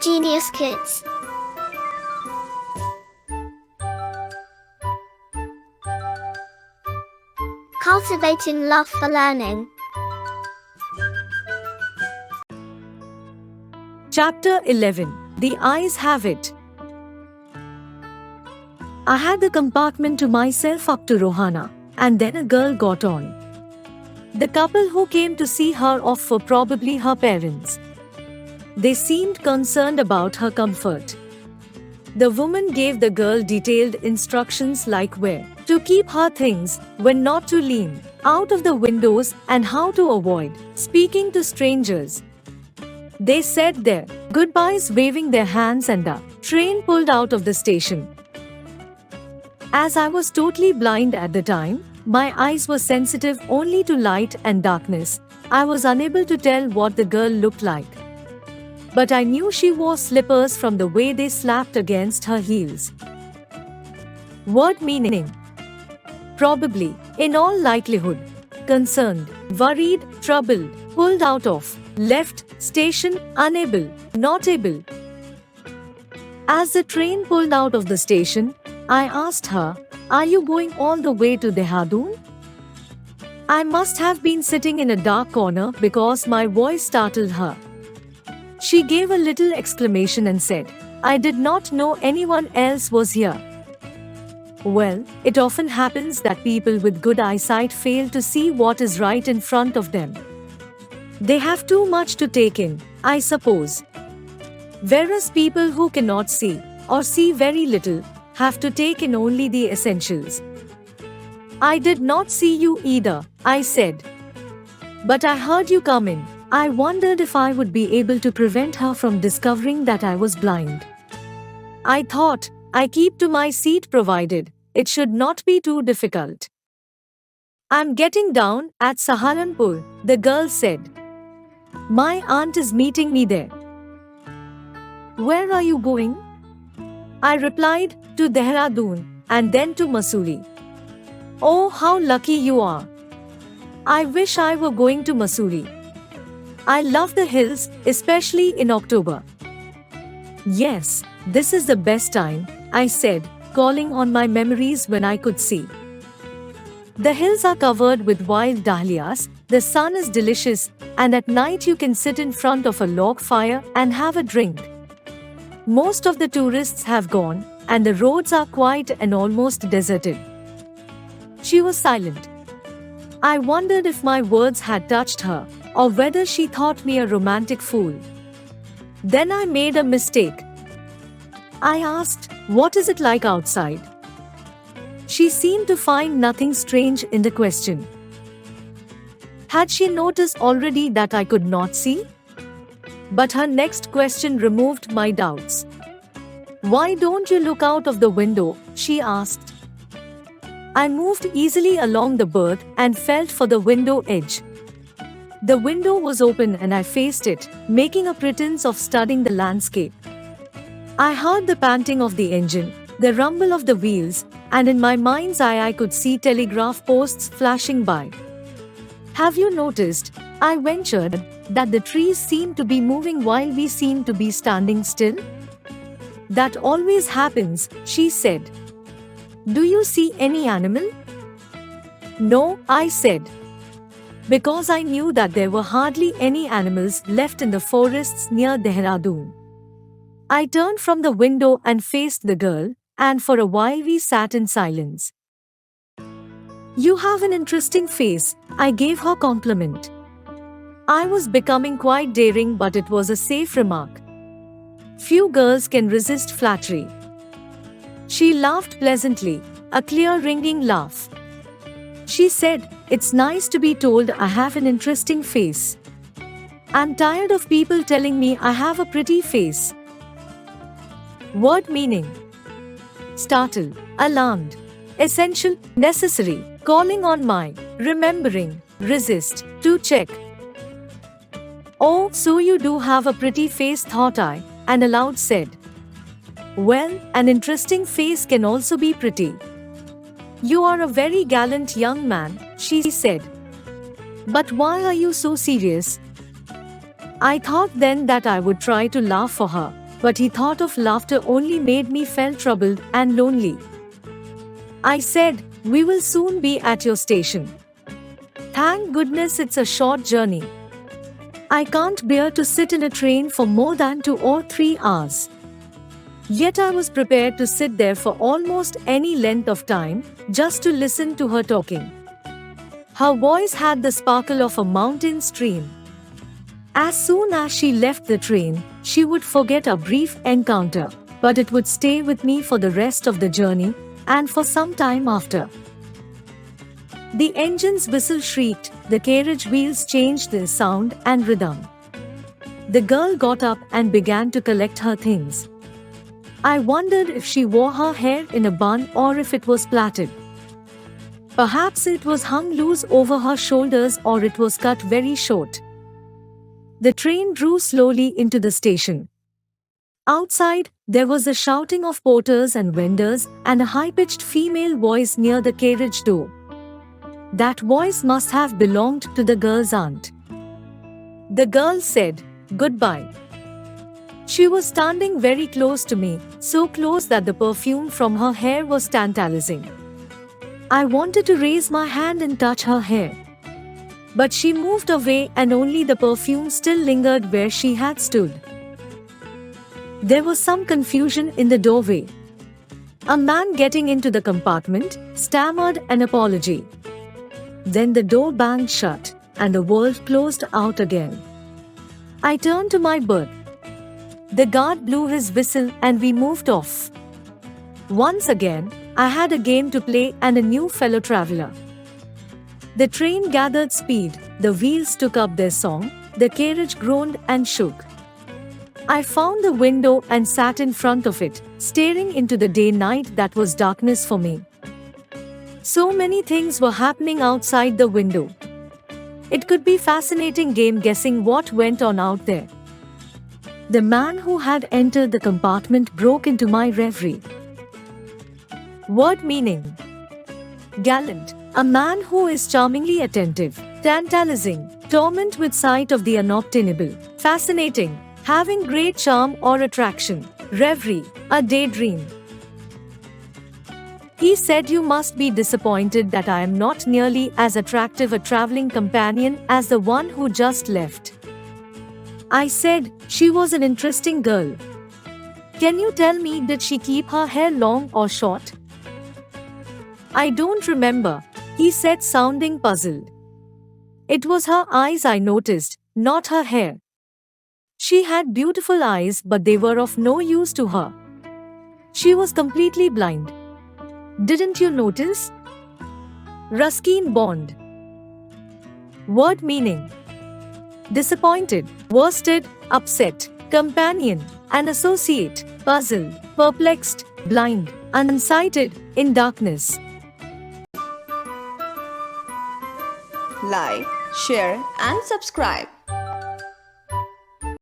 Genius Kids. Cultivating love for learning. Chapter 11. The Eyes Have It. I had the compartment to myself up to Rohana, and then a girl got on. The couple who came to see her off were probably her parents. They seemed concerned about her comfort. The woman gave the girl detailed instructions like where to keep her things, when not to lean out of the windows, and how to avoid speaking to strangers. They said their goodbyes waving their hands, and the train pulled out of the station. As I was totally blind at the time, my eyes were sensitive only to light and darkness. I was unable to tell what the girl looked like. But I knew she wore slippers from the way they slapped against her heels. Word meaning: probably, in all likelihood, concerned, worried, troubled, pulled out of, left, station, unable, not able. As the train pulled out of the station, I asked her, "Are you going all the way to Dehradun?" I must have been sitting in a dark corner because my voice startled her. She gave a little exclamation and said, "I did not know anyone else was here." Well, it often happens that people with good eyesight fail to see what is right in front of them. They have too much to take in, I suppose. Whereas people who cannot see, or see very little, have to take in only the essentials. "I did not see you either," I said. "But I heard you come in." I wondered if I would be able to prevent her from discovering that I was blind. I thought, I keep to my seat provided it should not be too difficult. "I'm getting down at Saharanpur," the girl said. "My aunt is meeting me there." "Where are you going?" I replied, "To Dehradun, and then to Mussoorie." "Oh, how lucky you are. I wish I were going to Mussoorie. I love the hills, especially in October." "Yes, this is the best time," I said, calling on my memories when I could see. "The hills are covered with wild dahlias, the sun is delicious, and at night you can sit in front of a log fire and have a drink. Most of the tourists have gone, and the roads are quiet and almost deserted." She was silent. I wondered if my words had touched her, or whether she thought me a romantic fool. Then I made a mistake. I asked, "What is it like outside?" She seemed to find nothing strange in the question. Had she noticed already that I could not see? But her next question removed my doubts. "Why don't you look out of the window?" she asked. I moved easily along the berth and felt for the window edge. The window was open and I faced it, making a pretense of studying the landscape. I heard the panting of the engine, the rumble of the wheels, and in my mind's eye I could see telegraph posts flashing by. "Have you noticed," I ventured, "that the trees seem to be moving while we seem to be standing still?" "That always happens," she said. "Do you see any animal?" "No," I said. Because I knew that there were hardly any animals left in the forests near Dehradun. I turned from the window and faced the girl, and for a while we sat in silence. "You have an interesting face," I gave her compliment. I was becoming quite daring, but it was a safe remark. Few girls can resist flattery. She laughed pleasantly, a clear ringing laugh. She said, "It's nice to be told I have an interesting face. I'm tired of people telling me I have a pretty face." Word meaning: startle, alarmed, essential, necessary, calling on my, remembering, resist, to check. "Oh, so you do have a pretty face," thought I, and aloud said, "Well, an interesting face can also be pretty." "You are a very gallant young man," she said. "But why are you so serious?" I thought then that I would try to laugh for her, but he thought of laughter only made me feel troubled and lonely. I said, "We will soon be at your station. Thank goodness it's a short journey. I can't bear to sit in a train for more than 2 or 3 hours." Yet I was prepared to sit there for almost any length of time, just to listen to her talking. Her voice had the sparkle of a mountain stream. As soon as she left the train, she would forget our brief encounter, but it would stay with me for the rest of the journey, and for some time after. The engine's whistle shrieked, the carriage wheels changed their sound and rhythm. The girl got up and began to collect her things. I wondered if she wore her hair in a bun or if it was plaited. Perhaps it was hung loose over her shoulders or it was cut very short. The train drew slowly into the station. Outside, there was a shouting of porters and vendors and a high-pitched female voice near the carriage door. That voice must have belonged to the girl's aunt. The girl said, "Goodbye." She was standing very close to me, so close that the perfume from her hair was tantalizing. I wanted to raise my hand and touch her hair. But she moved away and only the perfume still lingered where she had stood. There was some confusion in the doorway. A man getting into the compartment stammered an apology. Then the door banged shut, and the world closed out again. I turned to my berth. The guard blew his whistle and we moved off. Once again, I had a game to play and a new fellow traveler. The train gathered speed, the wheels took up their song, the carriage groaned and shook. I found the window and sat in front of it, staring into the day-night that was darkness for me. So many things were happening outside the window. It could be fascinating game guessing what went on out there. The man who had entered the compartment broke into my reverie. Word meaning: gallant, a man who is charmingly attentive; tantalizing, torment with sight of the unobtainable; fascinating, having great charm or attraction; reverie, a daydream. He said, "You must be disappointed that I am not nearly as attractive a traveling companion as the one who just left." I said, "She was an interesting girl. Can you tell me, did she keep her hair long or short?" "I don't remember," he said, sounding puzzled. "It was her eyes I noticed, not her hair. She had beautiful eyes, but they were of no use to her. She was completely blind. Didn't you notice?" Ruskin Bond. Word meaning: disappointed, worsted, upset, companion, an associate, puzzled, perplexed, blind, unsighted, in darkness. Like, share and subscribe.